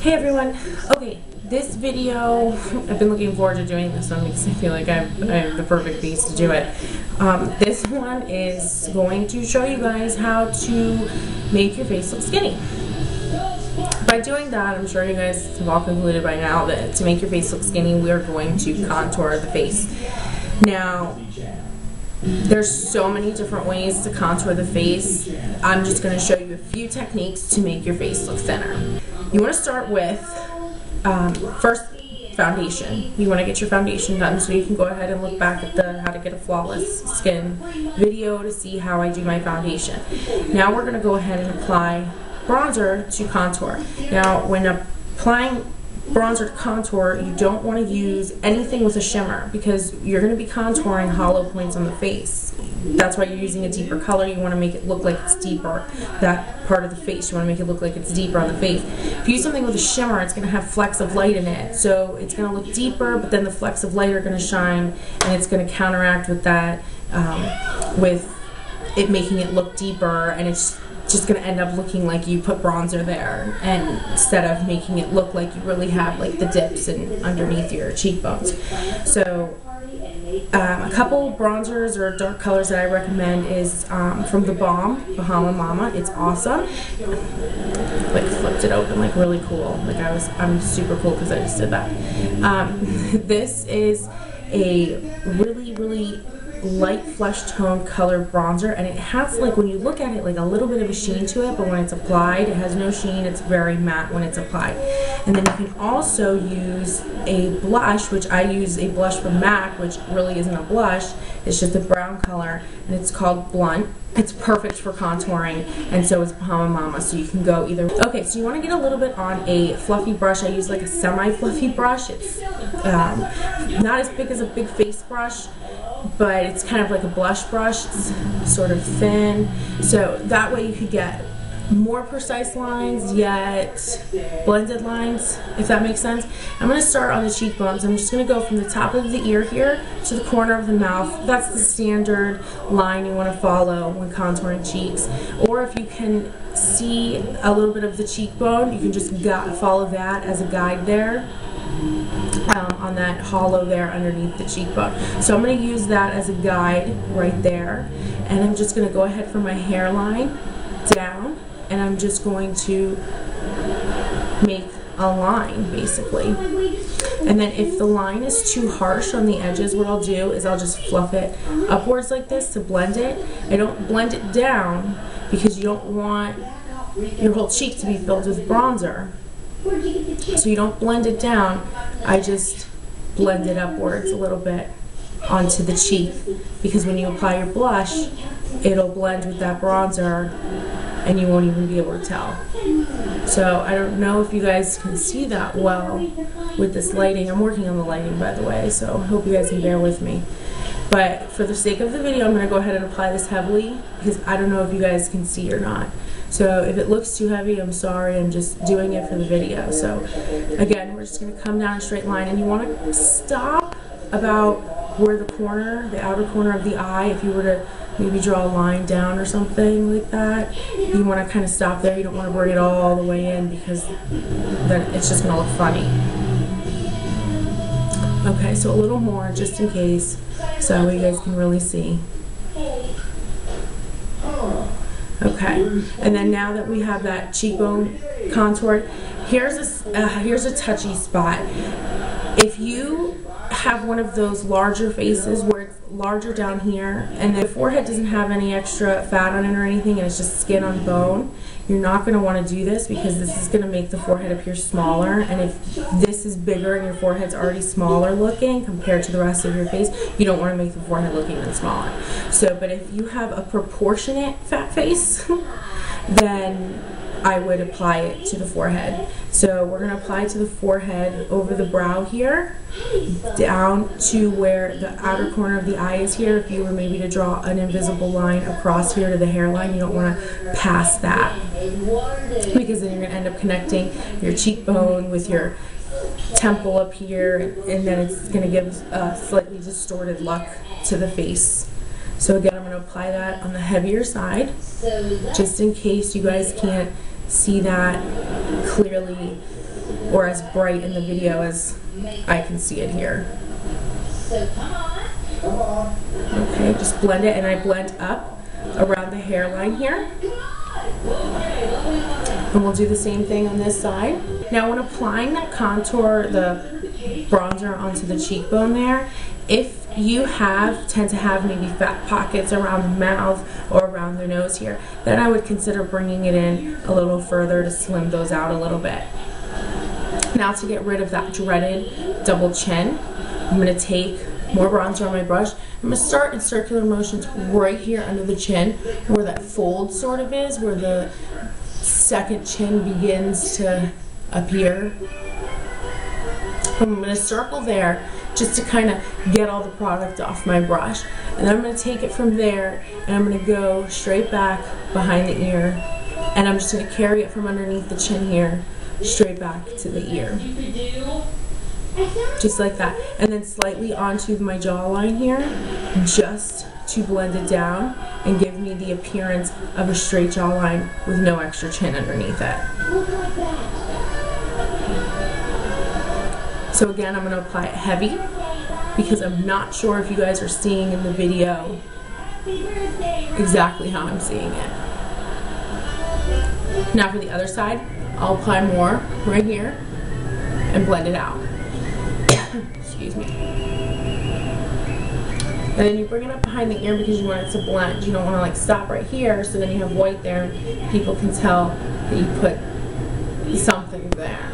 Hey everyone. Okay, this video, I've been looking forward to doing this one because I feel like I have the perfect face to do it. This one is going to show you guys how to make your face look skinny. By doing that, I'm sure you guys have all concluded by now that to make your face look skinny, we are going to contour the face. Now, there's so many different ways to contour the face. I'm just going to show you a few techniques to make your face look thinner. You want to start with, first, foundation. You want to get your foundation done, so you can go ahead and look back at the How to Get a Flawless Skin video to see how I do my foundation. Now we're going to go ahead and apply bronzer to contour. Now when applying bronzer to contour, you don't want to use anything with a shimmer because you're going to be contouring hollow points on the face. That's why you're using a deeper color. You want to make it look like it's deeper, that part of the face. You want to make it look like it's deeper on the face. If you use something with a shimmer, it's going to have flecks of light in it. So it's going to look deeper, but then the flecks of light are going to shine, and it's going to counteract with that, with it making it look deeper, and it's just going to end up looking like you put bronzer there, and instead of making it look like you really have like the dips and underneath your cheekbones. So a couple bronzers or dark colors that I recommend is from the Balm, Bahama Mama. It's awesome. Like flipped it open, like really cool. Like I'm super cool because I just did that. This is a really light flesh tone color bronzer, and it has, like, when you look at it, like a little bit of a sheen to it, but when it's applied it has no sheen. It's very matte when it's applied. And then you can also use a blush, which I use a blush from MAC, which really isn't a blush, it's just a brown color, and it's called Blunt. It's perfect for contouring, and so is Bahama Mama, so you can go either. Okay, so you want to get a little bit on a fluffy brush. I use like a semi-fluffy brush. It's not as big as a big face brush, but it's kind of like a blush brush. It's sort of thin, so that way you could get more precise lines yet blended lines, if that makes sense. I'm going to start on the cheekbones. I'm just going to go from the top of the ear here to the corner of the mouth. That's the standard line you want to follow when contouring cheeks. Or if you can see a little bit of the cheekbone, you can just follow that as a guide there. On that hollow there underneath the cheekbone. So I'm going to use that as a guide right there, and I'm just going to go ahead from my hairline down, and I'm just going to make a line basically. And then if the line is too harsh on the edges, what I'll do is I'll just fluff it upwards like this to blend it. I don't blend it down because you don't want your whole cheek to be filled with bronzer. So you don't blend it down, I just blend it upwards a little bit onto the cheek, because when you apply your blush, it'll blend with that bronzer and you won't even be able to tell. So I don't know if you guys can see that well with this lighting. I'm working on the lighting, by the way, so I hope you guys can bear with me. But for the sake of the video, I'm going to go ahead and apply this heavily because I don't know if you guys can see or not. So if it looks too heavy, I'm sorry, I'm just doing it for the video. So again, we're just going to come down a straight line, and you want to stop about where the corner, the outer corner of the eye, if you were to maybe draw a line down or something like that, you want to kind of stop there. You don't want to bring it all the way in because then it's just going to look funny. Okay, so a little more just in case, so you guys can really see. Okay, and then now that we have that cheekbone contoured, here's a touchy spot. If you have one of those larger faces where it's larger down here and the forehead doesn't have any extra fat on it or anything, and it's just skin on bone, you're not going to want to do this because this is going to make the forehead appear smaller. And if this is bigger and your forehead's already smaller looking compared to the rest of your face, you don't want to make the forehead look even smaller. So, but if you have a proportionate fat face, then I would apply it to the forehead. So we're going to apply it to the forehead over the brow here, down to where the outer corner of the eye is here. If you were maybe to draw an invisible line across here to the hairline, you don't want to pass that, because then you're going to end up connecting your cheekbone with your temple up here, and then it's going to give a slightly distorted look to the face. So again, I'm going to apply that on the heavier side, just in case you guys can't see that clearly or as bright in the video as I can see it here. Okay, just blend it, and I blend up around the hairline here. And we'll do the same thing on this side. Now when applying that contour, the bronzer onto the cheekbone there, if you tend to have maybe fat pockets around the mouth or around the nose here, then I would consider bringing it in a little further to slim those out a little bit. Now to get rid of that dreaded double chin, I'm going to take more bronzer on my brush. I'm going to start in circular motions right here under the chin, where that fold sort of is, where the second chin begins to appear. I'm going to circle there just to kind of get all the product off my brush. And then I'm going to take it from there, and I'm going to go straight back behind the ear, and I'm just going to carry it from underneath the chin here straight back to the ear. Just like that, and then slightly onto my jawline here, just to blend it down and give me the appearance of a straight jawline with no extra chin underneath it. So again, I'm going to apply it heavy because I'm not sure if you guys are seeing in the video exactly how I'm seeing it. Now for the other side, I'll apply more right here and blend it out. Excuse me. And then you bring it up behind the ear because you want it to blend. You don't want to like stop right here, so then you have white there and people can tell that you put something there.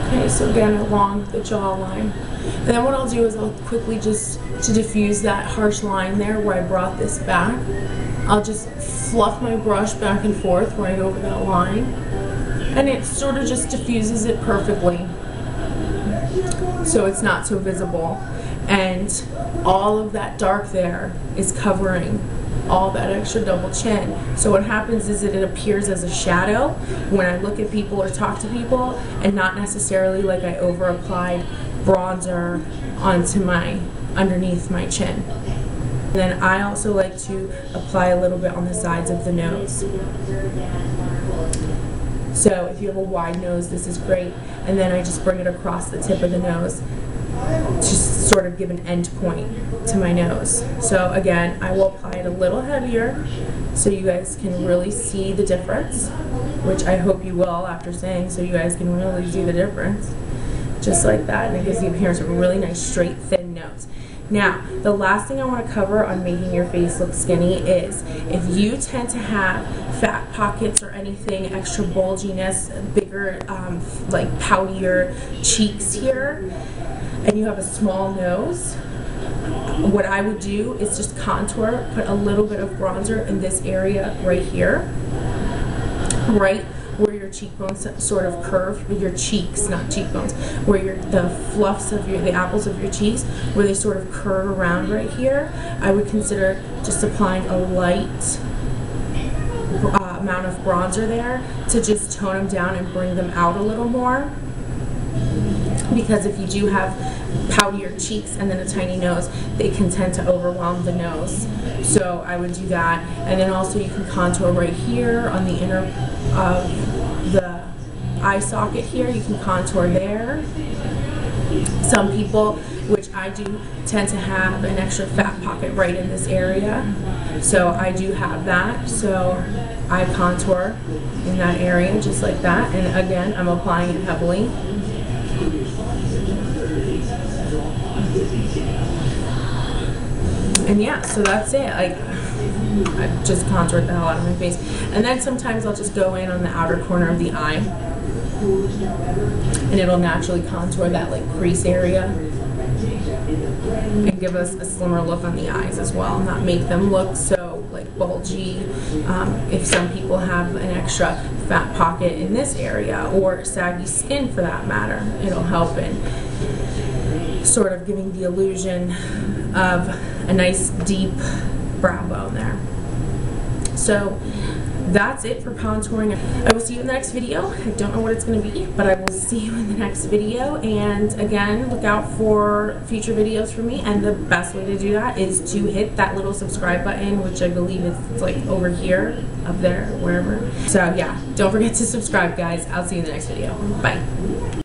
Okay, so again along the jawline. And then what I'll do is I'll quickly, just to diffuse that harsh line there where I brought this back, I'll just fluff my brush back and forth right over that line, and it sort of just diffuses it perfectly, so it's not so visible, and all of that dark there is covering all that extra double chin. So what happens is that it appears as a shadow when I look at people or talk to people, and not necessarily like I over applied bronzer onto underneath my chin. And then I also like to apply a little bit on the sides of the nose. So if you have a wide nose, this is great. And then I just bring it across the tip of the nose to sort of give an end point to my nose. So again, I will apply it a little heavier so you guys can really see the difference, which I hope you will after saying, so you guys can really see the difference. Just like that, and it gives the appearance of a really nice straight thin nose. Now, the last thing I want to cover on making your face look skinny is if you tend to have fat pockets or anything, extra bulginess, bigger, like poutier cheeks here, and you have a small nose, what I would do is just contour, put a little bit of bronzer in this area right here, right where your cheekbones sort of curve, with your cheeks, not cheekbones, where the fluffs of the apples of your cheeks, where they sort of curve around right here. I would consider just applying a light amount of bronzer there to just tone them down and bring them out a little more. Because if you do have poutier cheeks and then a tiny nose, they can tend to overwhelm the nose. So I would do that. And then also you can contour right here on the inner of the eye socket here. You can contour there. Some people, which I do, tend to have an extra fat pocket right in this area. So I do have that. So I contour in that area just like that. And again, I'm applying it heavily. And yeah, so that's it. I just contoured the hell out of my face. And then sometimes I'll just go in on the outer corner of the eye, and it'll naturally contour that like crease area and give us a slimmer look on the eyes as well, not make them look so like bulgy. If some people have an extra fat pocket in this area, or saggy skin for that matter, it'll help in sort of giving the illusion of a nice deep brow bone there. So that's it for contouring. I will see you in the next video. I don't know what it's going to be, but I will see you in the next video. And again, look out for future videos from me. And the best way to do that is to hit that little subscribe button, which I believe is like over here, up there, wherever. So yeah, don't forget to subscribe, guys. I'll see you in the next video. Bye.